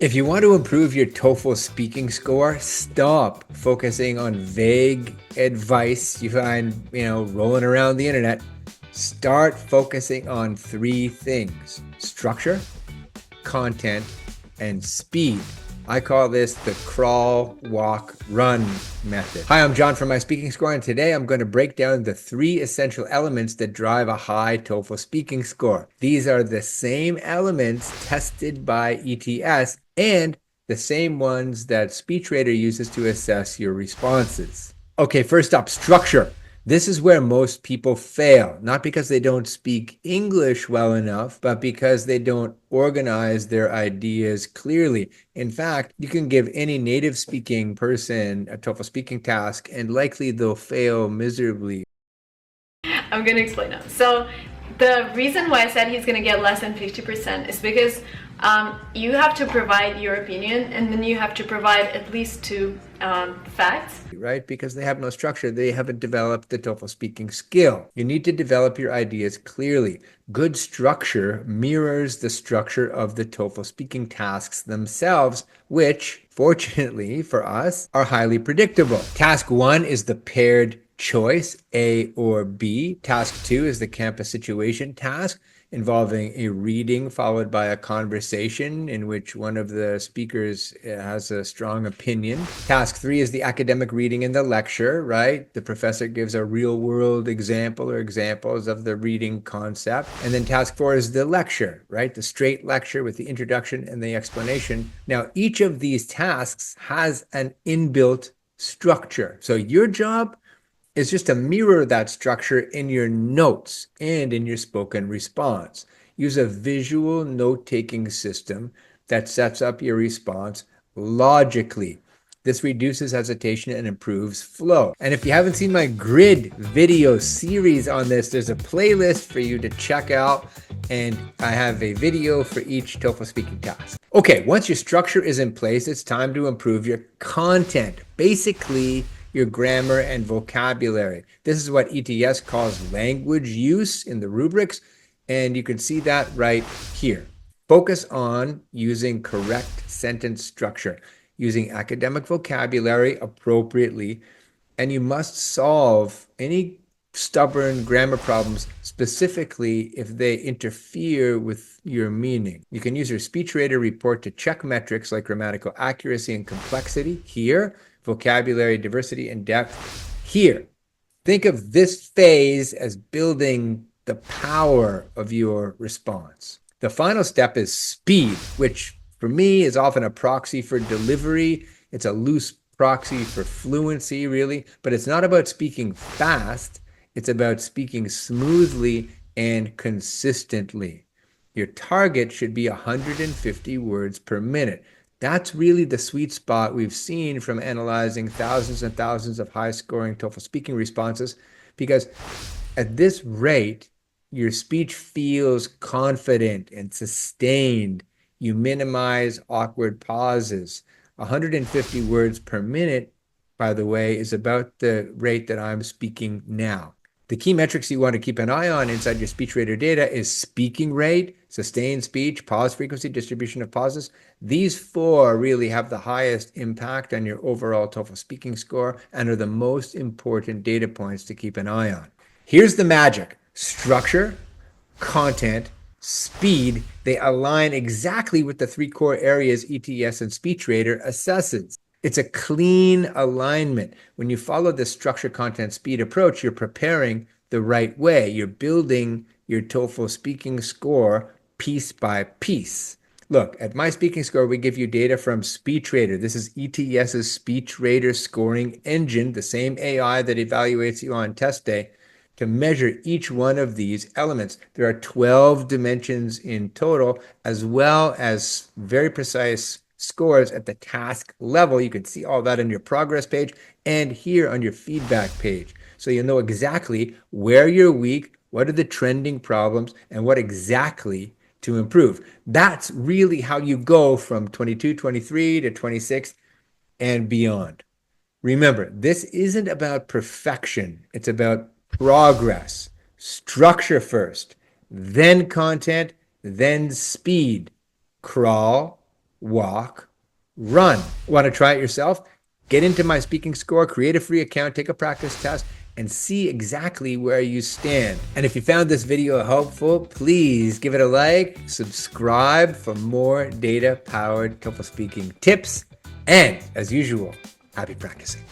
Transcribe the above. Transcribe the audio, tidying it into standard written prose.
If you want to improve your TOEFL speaking score, stop focusing on vague advice you find, rolling around the internet. Start focusing on three things: structure, content, and speed. I call this the crawl, walk, run method. Hi, I'm John from My Speaking Score, and today I'm going to break down the three essential elements that drive a high TOEFL speaking score. These are the same elements tested by ETS and the same ones that SpeechRater uses to assess your responses. Okay, first up, structure. This is where most people fail, not because they don't speak English well enough, but because they don't organize their ideas clearly. In fact, you can give any native speaking person a TOEFL speaking task and likely they'll fail miserably. I'm going to explain now. So the reason why I said he's going to get less than 50% is because you have to provide your opinion, and then you have to provide at least two facts. Right? Because they have no structure. They haven't developed the TOEFL speaking skill. You need to develop your ideas clearly. Good structure mirrors the structure of the TOEFL speaking tasks themselves, which, fortunately for us, are highly predictable. Task 1 is the paired choice, A or B. Task 2 is the campus situation task, involving a reading followed by a conversation in which one of the speakers has a strong opinion. Task 3 is the academic reading in the lecture, right? The professor gives a real world example or examples of the reading concept. And then task 4 is the lecture, right? The straight lecture with the introduction and the explanation. Now, each of these tasks has an inbuilt structure. So your job is just to mirror that structure in your notes and in your spoken response. Use a visual note-taking system that sets up your response logically. This reduces hesitation and improves flow. And if you haven't seen my grid video series on this, there's a playlist for you to check out, and I have a video for each TOEFL speaking task. Okay, once your structure is in place, it's time to improve your content. Basically, your grammar and vocabulary. This is what ETS calls language use in the rubrics, and you can see that right here. Focus on using correct sentence structure, using academic vocabulary appropriately, and you must solve any stubborn grammar problems, specifically if they interfere with your meaning. You can use your SpeechRater report to check metrics like grammatical accuracy and complexity here, vocabulary diversity and depth here. Think of this phase as building the power of your response. The final step is speed, which for me is often a proxy for delivery. It's a loose proxy for fluency, really, but it's not about speaking fast. It's about speaking smoothly and consistently. Your target should be 150 words per minute. That's really the sweet spot we've seen from analyzing thousands and thousands of high-scoring TOEFL speaking responses, because at this rate, your speech feels confident and sustained. You minimize awkward pauses. 150 words per minute, by the way, is about the rate that I'm speaking now. The key metrics you want to keep an eye on inside your SpeechRater data is speaking rate, sustained speech, pause frequency, distribution of pauses. These four really have the highest impact on your overall TOEFL speaking score and are the most important data points to keep an eye on. Here's the magic: structure, content, speed. They align exactly with the three core areas ETS and SpeechRater assesses. It's a clean alignment. When you follow the structure, content, speed approach, you're preparing the right way. You're building your TOEFL speaking score piece by piece. Look, at My Speaking Score, we give you data from SpeechRater. This is ETS's SpeechRater scoring engine, the same AI that evaluates you on test day, to measure each one of these elements. There are 12 dimensions in total, as well as very precise scores at the task level. You can see all that on your progress page and here on your feedback page. So you'll know exactly where you're weak, what are the trending problems, and what exactly to improve. That's really how you go from 22, 23 to 26 and beyond. Remember, this isn't about perfection. It's about progress. Structure first, then content, then speed. Crawl, walk, run. Want to try it yourself? Get into my speaking score, create a free account, take a practice test, and see exactly where you stand. And if you found this video helpful, please give it a like, subscribe for more data-powered TOEFL speaking tips, and as usual, happy practicing.